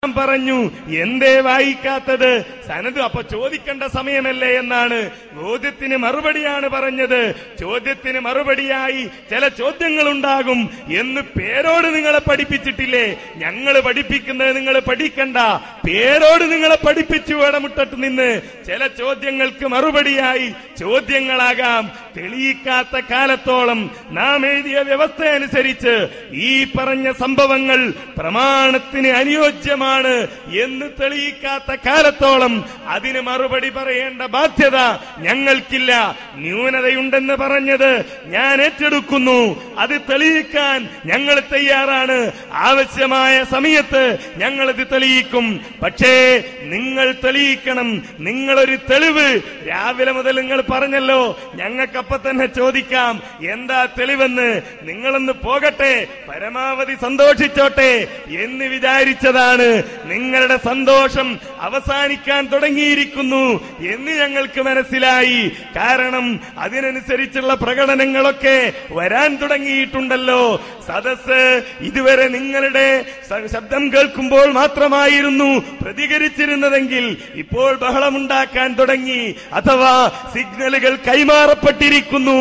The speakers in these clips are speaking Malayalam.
ഞാൻ പറഞ്ഞു, എന്തേ വായിക്കാത്തത്? സനദ് അപ്പൊ ചോദിക്കേണ്ട സമയമല്ലേ എന്നാണ്. ചോദ്യത്തിന് മറുപടിയാണ് പറഞ്ഞത്. ചോദ്യത്തിന് മറുപടിയായി ചില ചോദ്യങ്ങളുണ്ടാകും എന്ന് പേരോട് നിങ്ങളെ പഠിപ്പിച്ചിട്ടില്ലേ? ഞങ്ങൾ പഠിപ്പിക്കുന്നത് നിങ്ങൾ പഠിക്കണ്ട, പേരോട് നിങ്ങളെ പഠിപ്പിച്ചു ഇടമുട്ടത്ത് നിന്ന്. ചില ചോദ്യങ്ങൾക്ക് മറുപടിയായി ചോദ്യങ്ങളാകാം. തെളിയിക്കാത്ത കാലത്തോളം നാം എഴുതിയ വ്യവസ്ഥ അനുസരിച്ച് ഈ പറഞ്ഞ സംഭവങ്ങൾ പ്രമാണത്തിന് അനുയോജ്യമാണ് എന്ന് തെളിയിക്കാത്ത കാലത്തോളം അതിന് മറുപടി പറയേണ്ട ബാധ്യത ഞങ്ങൾക്കില്ല. ന്യൂനതയുണ്ടെന്ന് പറഞ്ഞത് ഞാൻ ഏറ്റെടുക്കുന്നു. അത് തെളിയിക്കാൻ ഞങ്ങൾ തയ്യാറാണ്. ആവശ്യമായ സമയത്ത് ഞങ്ങളത് തെളിയിക്കും. പക്ഷേ നിങ്ങൾ തെളിയിക്കണം. നിങ്ങളൊരു തെളിവ് രാവിലെ മുതൽ നിങ്ങൾ പറഞ്ഞല്ലോ. ഞങ്ങൾക്കപ്പ തന്നെ ചോദിക്കാം, എന്താ തെളിവെന്ന്? നിങ്ങളൊന്ന് പോകട്ടെ, പരമാവധി സന്തോഷിച്ചോട്ടെ എന്ന് വിചാരിച്ചതാണ്. നിങ്ങളുടെ സന്തോഷം അവസാനിക്കാൻ തുടങ്ങിയിരിക്കുന്നു എന്ന് ഞങ്ങൾക്ക് മനസ്സിലായി. കാരണം അതിനനുസരിച്ചുള്ള പ്രകടനങ്ങളൊക്കെ വരാൻ തുടങ്ങിയിട്ടുണ്ടല്ലോ. സദസ് ഇതുവരെ നിങ്ങളുടെ ശബ്ദം കേൾക്കുമ്പോൾ മാത്രമായിരുന്നു പ്രതികരിച്ചിരുന്നതെങ്കിൽ ഇപ്പോൾ ബഹളമുണ്ടാക്കാൻ തുടങ്ങി, അഥവാ സിഗ്നലുകൾ കൈമാറപ്പെട്ടിരിക്കുന്നു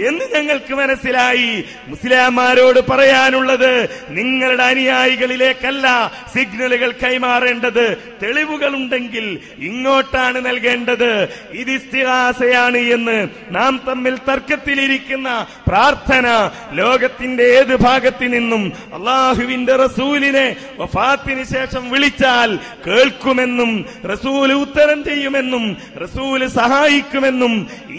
എന്ന് ഞങ്ങൾക്ക് മനസ്സിലായി. മുസ്ലിംമാരോട് പറയാനുള്ളത്, നിങ്ങളുടെ അനുയായികളിലേക്കല്ല സിഗ്നലുകൾ കൈമാറേണ്ടത്. തെളിവുകളുണ്ടെങ്കിൽ ഇങ്ങോട്ടാണ് നൽകേണ്ടത്. ഇത് ഇസ്തിഗാസയാണ് എന്ന് നാം തമ്മിൽ തർക്കത്തിലിരിക്കുന്ന പ്രാർത്ഥന ലോകത്തിന്റെ ഏത് ഭാഗത്തു നിന്നും അള്ളാഹുവിന്റെ റസൂലിനെ വഫാത്തിന് ശേഷം വിളിച്ചാൽ കേൾക്കുമെന്നും റസൂല് ഉത്തരം ചെയ്യുമെന്നും റസൂല് സഹായിക്കുമെന്നും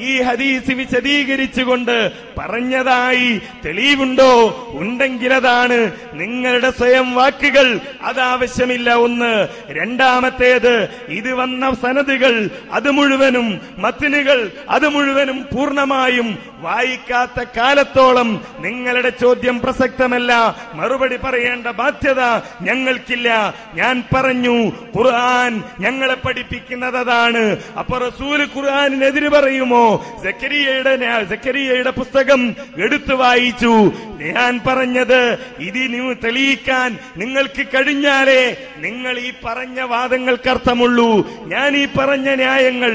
ഈ ഹദീസ് വിശദീകരിച്ചുകൊണ്ട് പറഞ്ഞതായി തെളിവുണ്ടോ? ഉണ്ടെങ്കിൽ അതാണ് നിങ്ങളുടെ സ്വയം വാക്കുകൾ. അതാവശ്യമില്ല. ഒന്ന്. രണ്ടാമത്തേത്, ഇത് വന്ന സനദുകൾ അത് മുഴുവനും, മത്നുകൾ അത് മുഴുവനും പൂർണ്ണമായും വായിക്കാത്ത കാലത്തോളം നിങ്ങളുടെ ചോദ്യം പ്രസക്തമല്ല. മറുപടി പറയേണ്ട ബാധ്യത ഞങ്ങൾക്കില്ല. ഞാൻ പറഞ്ഞു, ഖുർആൻ ഞങ്ങളെ പഠിപ്പിക്കുന്നത് അതാണ്. അപ്പൊ റസൂല് ഖുർആനിനെതിര് പറയുമോ? സക്കരിയയുടെ പുസ്തകം എടുത്തു വായിച്ചു. ഞാൻ പറഞ്ഞത്, ഇതിന് തെളിയിക്കാൻ നിങ്ങൾക്ക് കഴിഞ്ഞാലേ നിങ്ങൾ ഈ പറഞ്ഞ വാദങ്ങൾക്ക് അർത്ഥമുള്ളൂ. ഞാൻ ഈ പറഞ്ഞ ന്യായങ്ങൾ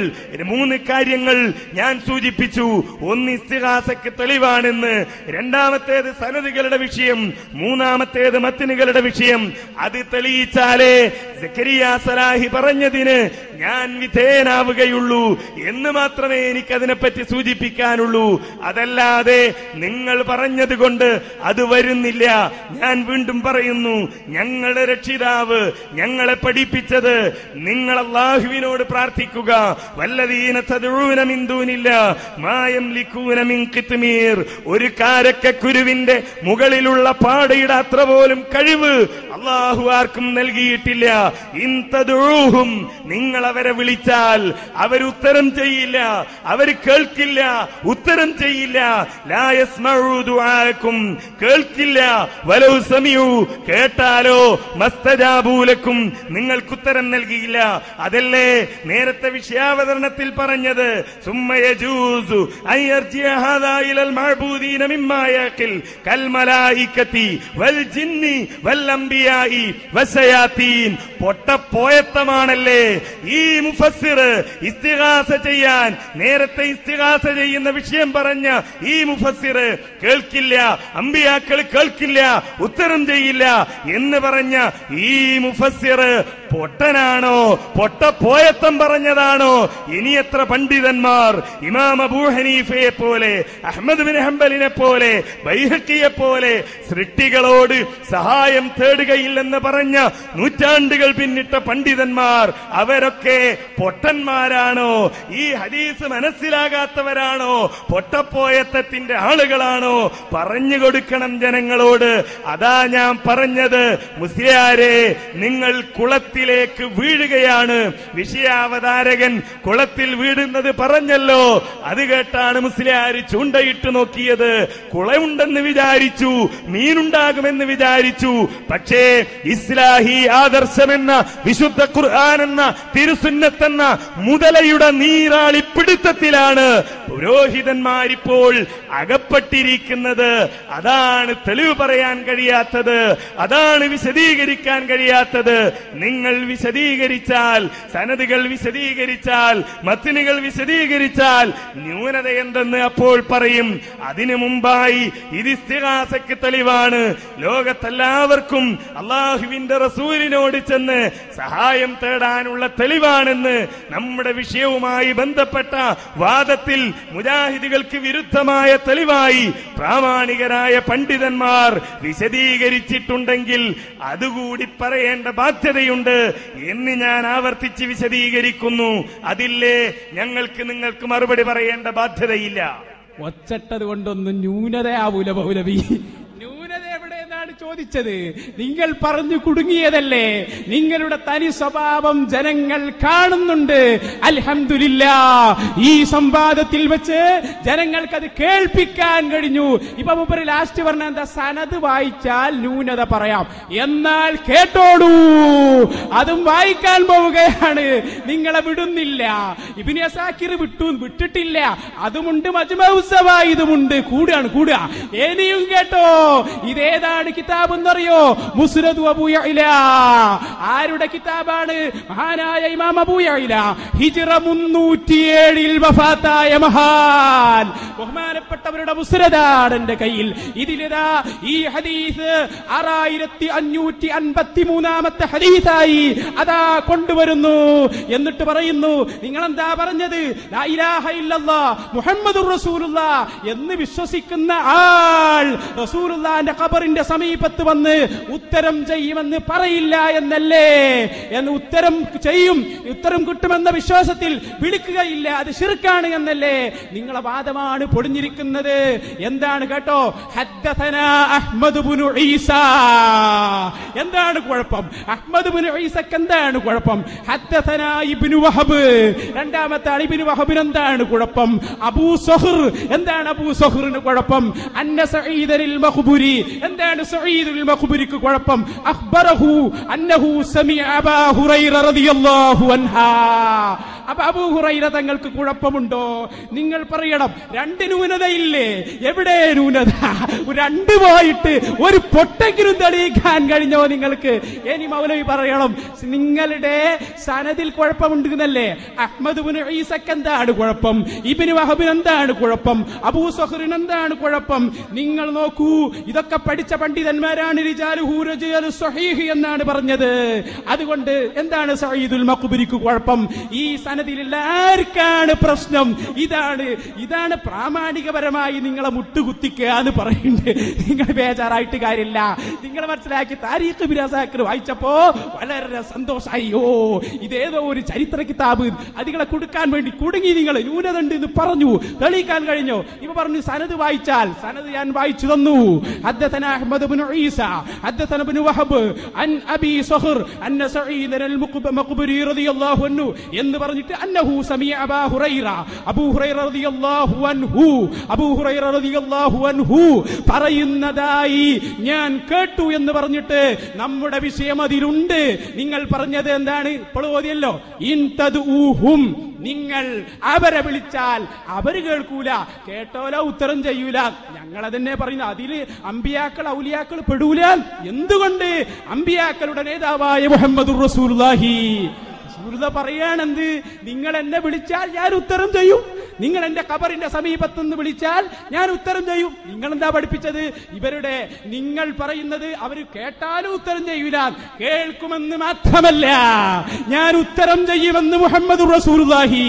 3 കാര്യങ്ങൾ ഞാൻ സൂചിപ്പിച്ചു. ഒന്ന്, ഇസ്തിഗാസക്ക് തെളിവാണെന്ന്. രണ്ടാമത്തേത് സനദുകളുടെ വിഷയം. മൂന്നാമത്തേത് മത്നുകളുടെ വിഷയം. അത് തെളിയിച്ചാലേ സക്കരിയ സലാഹി പറഞ്ഞതിന് ഞാൻ വിധേയനാവുകയുള്ളൂ എന്ന് മാത്രമേ എനിക്കതിനെപ്പറ്റി സൂചിപ്പിക്കാനുള്ളൂ. അതല്ലാതെ നിങ്ങൾ പറഞ്ഞതുകൊണ്ട് അത് വരുന്നില്ല. ഞാൻ വീണ്ടും പറയുന്നു, ഞങ്ങളുടെ രക്ഷിതാവ് ഞങ്ങളെ പഠിപ്പിച്ചത് നിങ്ങൾ അല്ലാഹുവിനോട് പ്രാർത്ഥിക്കുക. വല്ലദീന തദ്ഊന മിൻ ദൂനില്ലാഹ് മാ യംലികൂന മിൻ ഖിത്മീർ. ഒരു കാരക്കക്കുരുവിന്റെ മുകളിലുള്ള പാടയുടെ അത്ര പോലും കഴിവ് അല്ലാഹു ആർക്കും നൽകിയിട്ടില്ല. ഇൻ തദ്ഊഹും, നിങ്ങൾ അവരെ വിളിച്ചാൽ അവരുത്തരം ചെയ്യില്ല, അവർ കേൾക്കില്ല, ഉത്തരം ചെയ്യില്ല. ലാ യസ്മഉ ദുആക്കും, കേൾക്കില്ല. വലൗ സമീഉ, കേട്ടാലോ മസ്തജാബൂ ലക്കും, നിങ്ങൾക്ക് ഉത്തരം നൽകിയില്ല. അതല്ലേ നേരത്തെ വിഷയാവതരണത്തിൽ പറഞ്ഞത്. സുമ്മ യജൂസു അൻ യർജിഅ ഹാദാ ഇലൽ മഅബൂദീന മിമ്മാ യഖിൽ കൽ മലായികതി വൽ ജിന്നി വൽ അംബിയാഇ വശയാതീൻ. പൊട്ടപ്പോയത്തമാണല്ലേ ഈ മുഫസ്സിർ ഇസ്തിഗാസ ചെയ്യാൻ, നേരത്തെ ഇസ്തിഗാസ ചെയ്യുന്ന വിഷയം പറഞ്ഞ ഈ മുഫസ്സിർ കേൾക്കില്ല, അമ്പിയാക്കൾ കേൾക്കില്ല, ഉത്തരം ചെയ്യില്ല എന്ന് പറഞ്ഞ ഈ മുഫസ്സിർ പൊട്ടനാണോ? പൊട്ടപ്പോയത്തം പറഞ്ഞതാണോ? ഇനി എത്ര പണ്ഡിതന്മാർ ഇമാം അബൂ ഹനീഫയെ പോലെ, അഹ്മദ് ബിൻ ഹംബലിനെ പോലെ, ബൈഹഖിയെ പോലെ സൃഷ്ടികളോട് സഹായം തേടുകയില്ലെന്ന് പറഞ്ഞ നൂറ്റാണ്ടുകൾ പിന്നിട്ട പണ്ഡിതന്മാർ, അവരൊക്കെ പൊട്ടന്മാരാണോ? ഈ ഹദീസ് മനസ്സിലാകാത്തവരാണോ? പൊട്ടപ്പോയത്തത്തിന്റെ ആളുകളാണോ? പറഞ്ഞു കൊടുക്കണം ജനങ്ങളോട്. അതാ ഞാൻ പറഞ്ഞത്, മുസ്ലിയാരെ നിങ്ങൾ കുളത്തിലേക്ക് വീഴുകയാണ്. വിഷയാവതാരകൻ കുളത്തിൽ വീഴുന്നത് പറഞ്ഞല്ലോ. അത് കേട്ടാണ് മുസ്ലിയാർ ചൂണ്ടയിട്ട് നോക്കിയത്. കുളമുണ്ടെന്ന് വിചാരിച്ചു, മീനുണ്ടാകുമെന്ന് വിചാരിച്ചു. പക്ഷേ ഇസ്ലാഹി ആദർശം എന്ന വിശുദ്ധ ഖുർആൻ എന്ന തിരുസുന്നത്തെന്ന മുതലയുടെ നീരാളി പിടുത്തത്തിലാണ് പുരോഹിതന്മാരിപ്പോൾ അകപ്പെട്ടിരിക്കുന്നത്. അതാണ് തെളിവ് പറയാൻ കഴിയാത്തത്, അതാണ് വിശദീകരിക്കാൻ കഴിയാത്തത്. നിങ്ങൾ വിശദീകരിച്ചാൽ, സനദുകൾ വിശദീകരിച്ചാൽ, മത്നുകൾ വിശദീകരിച്ചാൽ ന്യൂനത എന്തെന്ന് അപ്പോൾ പറയും. അതിനു മുമ്പായി ഇത് ഇസ്തിഗാസയ്ക്ക് തെളിവാണ്, ലോകത്തെല്ലാവർക്കും അള്ളാഹുവിന്റെ റസൂലിനോട് ചെന്ന് സഹായം തേടാനുള്ള തെളിവാണെന്ന് നമ്മുടെ വിഷയവുമായി ബന്ധപ്പെട്ട വാദത്തിൽ മുജാഹിദുകൾക്ക് വിരുദ്ധമായ തെളിവായി പ്രാമാണികരായ പണ്ഡിതന്മാർ വിശദീകരിച്ചിട്ടുണ്ടെങ്കിൽ അതുകൂടി പറയേണ്ട ബാധ്യതയുണ്ട് എന്ന് ഞാൻ ആവർത്തിച്ച് വിശദീകരിക്കുന്നു. അതില്ലേ ഞങ്ങൾക്ക് നിങ്ങൾക്ക് മറുപടി പറയേണ്ട ബാധ്യതയില്ല. ഒച്ചട്ടത് കൊണ്ടൊന്നും ന്യൂനതയാവൂല മൗലവി. ന്യൂനത എവിടെയെന്നാണ് ചോദിച്ചത്. നിങ്ങൾ പറഞ്ഞു കുടുങ്ങിയതല്ലേ. നിങ്ങളുടെ തനി സ്വഭാവം ജനങ്ങൾ കാണുന്നുണ്ട്. അൽഹംദുലില്ലാഹ് ഈ സംവാദത്തിൽ വെച്ച് ജനങ്ങൾക്കത് കേൾപ്പിക്കാൻ കഴിഞ്ഞു. ഇപ്പൊ മുമ്പ് ലാസ്റ്റ് പറഞ്ഞ എന്താ, സനത് വായിച്ചാൽ ന്യൂനത പറയാം, എന്നാൽ കേട്ടോടൂ അതും വായിക്കാൻ പോവുകയാണ്, നിങ്ങളെ വിടുന്നില്ല. ഇബ്നു അസാക്കിർ വിട്ടിട്ടില്ല, അതുമുണ്ട്, മജ്മഉ സവായിദുമുണ്ട്, കൂടുക. ഇനിയും കേട്ടോ, ഇതേതാണ് കിതാബ് എന്നറിയോ? മുസ്നദ് അബൂ യഅ്ല. ആരുടെ കിതാബാണ്? മഹാനായ ഇമാം അബൂ യഅ്ല, ഹിജ്റ 307 വഫാത്തായ മഹാൻ. ബഹുമാനപ്പെട്ടവരുടെ മുസ്നദാണ് എന്റെ കയ്യിൽ. ഇതിലിതാ ഈ ഹദീസ് 6553 ഹദീസായി അതാ കൊണ്ടുവരുന്നു. എന്നിട്ട് പറയുന്നു, നിങ്ങളെന്താ പറഞ്ഞത്? ലാ ഇലാഹ ഇല്ലല്ലാഹ് മുഹമ്മദുർ റസൂലുള്ളാഹ് എന്ന് വിശ്വസിക്കുന്ന ആൾ റസൂലുള്ളാഹിന്റെ ഖബറിന്റെ സമീപത്ത് വന്ന് ഉത്തരം ചെയ്യുമെന്ന് പറയില്ല എന്നല്ലേ? എന്ന് ഉത്തരം ചെയ്യും, ഉത്തരം കിട്ടുമെന്ന വിശ്വാസത്തിൽ വിളിക്കുകയില്ല, അത് ശിർക്കാണ് എന്നല്ലേ? നിങ്ങളെ വാദമാണ് പൊടിഞ്ഞിരിക്കുന്നത്. എന്താണ് കേട്ടോ? ഹദ്ദസനാ അഹ്മദ് ഇബ്നു ഈസ. എന്താണ് കുഴപ്പം? അഹ്മദ് ഇബ്നു ഈസക്ക് എന്താണ് കുഴപ്പം? ഹദ്ദസനാ ഇബ്നു വഹബ്. രണ്ടാമത്തെ ആൾ ഇബ്നു വഹബിന് എന്താണ് കുഴപ്പം? അബൂ സുഹർ. എന്താണ് അബൂ സുഹറിന് കുഴപ്പം? അന്ന സഈദുൽ മഖ്ബുരി. എന്താണ് സഈദുൽ മഖ്ബുരിക്ക് കുഴപ്പം? അഖ്ബറഹു അന്നഹു സമിഅ അബൂ ഹുറൈറ റളിയല്ലാഹു അൻഹു. അപ്പൊ അബൂ ഹുറൈറ തങ്ങൾക്ക് കുഴപ്പമുണ്ടോ? നിങ്ങൾ പറയണം. രണ്ട് ന്യൂനതയില്ലേ? എവിടെ ന്യൂനത? രണ്ട് പോയിട്ട് ഒരു പൊട്ടെങ്കിലും തെളിയിക്കാൻ കഴിഞ്ഞോ നിങ്ങൾക്ക്? ഇനി മൗലവി പറയണം, നിങ്ങളുടെ സനദിൽ കുഴപ്പമുണ്ടെന്നല്ലേ? അഹ്മദ് ഇബ്നു ഈസക്ക് എന്താണ് കുഴപ്പം? ഇബ്നു വഹബിന് എന്താണ് കുഴപ്പം? അബൂ സുഹറിന് എന്താണ് കുഴപ്പം? നിങ്ങൾ നോക്കൂ, ഇതൊക്കെ പഠിച്ച പണ്ഡിതന്മാരാണ്. റിജാലുഹു റിജാലു സ്വഹീഹ് എന്നാണ് പറഞ്ഞത്. അതുകൊണ്ട് എന്താണ് സഈദുൽ മഖ്ബുരിക്ക് കുഴപ്പം? ഈ സനദിലുള്ള ആർക്കാണ് പ്രശ്നം? ഇതാണ് പ്രാമാണികപരമായി നിങ്ങളെ മുട്ടുകുത്തിക്കുക എന്ന് പറയുന്നത്. നിങ്ങൾ ബേജാറായിട്ട് കാര്യമില്ല. നിങ്ങൾ മനസ്സിലാക്കി. താരീഖ് ഇബ്നു അസാക്കിർ വായിച്ചപ്പോ വളരെ സന്തോഷമായി. ഓ, ഇതേതോ ഒരു ചരിത്ര കിതാബ്, അതികളെ കൊടുക്കാൻ വേണ്ടി കുടുങ്ങി. നിങ്ങൾ ന്യൂനത ഉണ്ട് എന്ന് പറഞ്ഞു, തെളിയിക്കാൻ കഴിഞ്ഞോ? ഇപ്പൊ പറഞ്ഞു സനദ് വായിച്ചാൽ. സനദ് ഞാൻ വായിച്ചു തന്നു. ഹദ്ദസനാ അഹ്മദ് ഇബ്നു ഈസ ഹദ്ദസനാ ഇബ്നു വഹബ് അൻ അബീ സുഹർ അന്ന സഈദുൽ മഖ്ബുരി റളിയല്ലാഹു അൻഹു എന്ന് പറഞ്ഞിട്ട് അന്നഹു സമിഅ അബൂ ഹുറൈറ. അബൂ ഹുറൈറ റളിയല്ലാഹു അൻഹു പറയുന്നതായി ഞാൻ കേട്ടു എന്ന് പറഞ്ഞിട്ട് നമ്മുടെ വിഷയം അതിലുണ്ട്. നിങ്ങൾ പറഞ്ഞത് എന്താണ്? ഇപ്പോൾ ഓതിയല്ലോ, ഇൻ തദ്ഊഹും, നിങ്ങൾ അവരെ വിളിച്ചാൽ അവര് കേൾക്കൂല, കേട്ടോലോ ഉത്തരം ചെയ്യൂല. ഞങ്ങളതന്നെ പറയുന്നു. അതില് അമ്പിയാക്കൾ ഔലിയാക്കൾ പെടൂല. എന്തുകൊണ്ട്? അമ്പിയാക്കളുടെ നേതാവായ മുഹമ്മദുർ റസൂലുള്ളാഹി പറയാണെന്ത്? നിങ്ങൾ എന്നെ വിളിച്ചാൽ ഞാൻ ഉത്തരം ചെയ്യും. നിങ്ങൾ എന്റെ ഖബറിന്റെ സമീപത്തുനിന്ന് വിളിച്ചാൽ ഞാൻ ഉത്തരം ചെയ്യും. നിങ്ങൾ എന്താ പഠിപ്പിച്ചത്? നിങ്ങൾ പറയുന്നത് അവര് കേട്ടാലും ഉത്തരം ചെയ്യൂല, കേൾക്കുമെന്ന് മാത്രമല്ല ഞാൻ ഉത്തരം ചെയ്യുമെന്ന് മുഹമ്മദുർ റസൂലുള്ളാഹി.